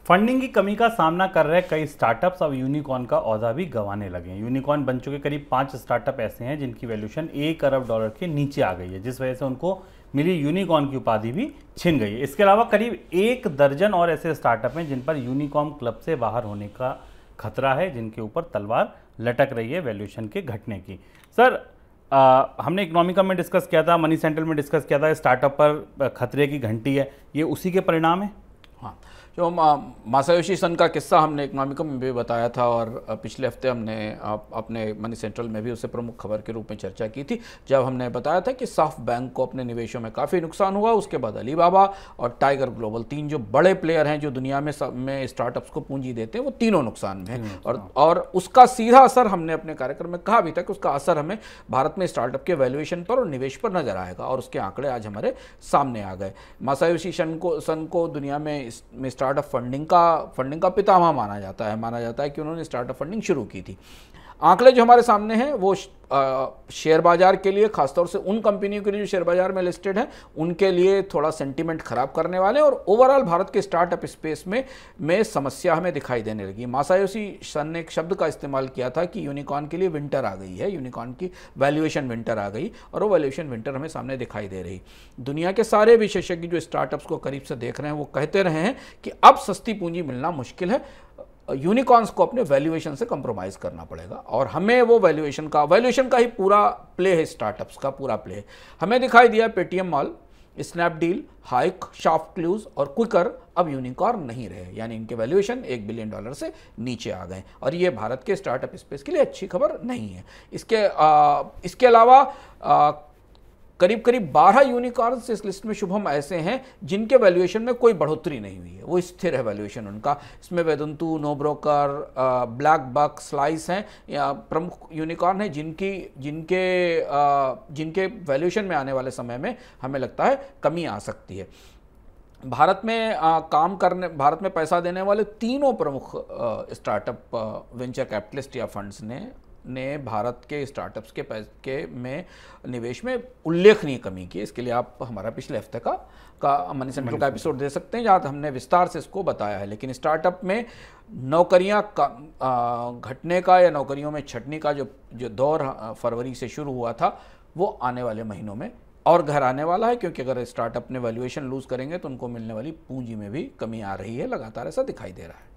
Funding की कमी का सामना कर रहे कई स्टार्टअप्स अब यूनिकॉर्न का ओहदा भी गंवाने लगे हैं। यूनिकॉर्न बन चुके करीब 5 स्टार्टअप ऐसे हैं जिनकी वैल्यूएशन $1 अरब के नीचे आ गई है, जिस वजह से उनको मिली यूनिकॉर्न की उपाधि भी छिन गई है। इसके अलावा करीब 1 दर्जन और ऐसे स्टार्टअप हैं जिन पर यूनिकॉर्न क्लब से बाहर होने का खतरा है, जिनके ऊपर तलवार लटक रही है वैल्यूएशन के घटने की। सर, हमने इकोनॉमिका में डिस्कस किया था, मनी सेंट्रल में डिस्कस किया था, स्टार्टअप पर खतरे की घंटी है, ये उसी के परिणाम है। हाँ, जो मासायोशी सन का किस्सा हमने इकोनॉमिका में भी बताया था और पिछले हफ्ते हमने अपने मनी सेंट्रल में भी उसे प्रमुख खबर के रूप में चर्चा की थी, जब हमने बताया था कि सॉफ्ट बैंक को अपने निवेशों में काफ़ी नुकसान हुआ। उसके बाद अलीबाबा और टाइगर ग्लोबल, 3 जो बड़े प्लेयर हैं जो दुनिया में स्टार्टअप्स को पूंजी देते हैं, वो तीनों नुकसान में हैं। और उसका सीधा असर हमने अपने कार्यक्रम में कहा भी था कि उसका असर हमें भारत में स्टार्टअप के वैल्यूएशन पर और निवेश पर नजर आएगा, और उसके आंकड़े आज हमारे सामने आ गए। मासायोशी सन को दुनिया में स्टार्टअप फंडिंग का पितामह माना जाता है कि उन्होंने स्टार्टअप फंडिंग शुरू की थी। आंकड़े जो हमारे सामने हैं वो शेयर बाजार के लिए, खासतौर से उन कंपनियों के लिए जो शेयर बाजार में लिस्टेड हैं, उनके लिए थोड़ा सेंटीमेंट खराब करने वाले, और ओवरऑल भारत के स्टार्टअप स्पेस में समस्या हमें दिखाई देने लगी। मासायोशी सन ने एक शब्द का इस्तेमाल किया था कि यूनिकॉर्न के लिए विंटर आ गई है, यूनिकॉर्न की वैल्यूएशन विंटर आ गई, और वो वैल्यूएशन विंटर हमें सामने दिखाई दे रही। दुनिया के सारे विशेषज्ञ जो स्टार्टअप्स को करीब से देख रहे हैं वो कहते रहे हैं कि अब सस्ती पूंजी मिलना मुश्किल है, यूनिकॉर्न्स को अपने वैल्यूएशन से कंप्रोमाइज करना पड़ेगा, और हमें वो वैल्यूएशन का ही पूरा प्ले है, स्टार्टअप्स का पूरा प्ले है। हमें दिखाई दिया Paytm mall, Snapdeal, hike, ShopClues और क्विकर अब यूनिकॉर्न नहीं रहे, यानी इनके वैल्यूएशन $1 बिलियन से नीचे आ गए, और ये भारत के स्टार्टअप स्पेस के लिए अच्छी खबर नहीं है। इसके अलावा करीब 12 यूनिकॉर्न्स इस लिस्ट में शुभम ऐसे हैं जिनके वैल्यूएशन में कोई बढ़ोतरी नहीं हुई है, वो स्थिर है वैल्यूएशन उनका। इसमें Vedantu, No Broker, Black Buck, Slice हैं, या प्रमुख यूनिकॉर्न है जिनके वैल्यूएशन में आने वाले समय में हमें लगता है कमी आ सकती है। भारत में पैसा देने वाले तीनों प्रमुख स्टार्टअप वेंचर कैपिटलिस्ट या फंड्स ने भारत के स्टार्टअप्स के में निवेश में उल्लेखनीय कमी की। इसके लिए आप हमारा पिछले हफ्ते का मनी सेंट्रल का एपिसोड दे सकते हैं, जहाँ हमने विस्तार से इसको बताया है। लेकिन स्टार्टअप में नौकरियां घटने का या नौकरियों में छटने का जो दौर फरवरी से शुरू हुआ था, वो आने वाले महीनों में और घर आने वाला है, क्योंकि अगर स्टार्टअप ने वैल्यूएशन लूज करेंगे तो उनको मिलने वाली पूंजी में भी कमी आ रही है, लगातार ऐसा दिखाई दे रहा है।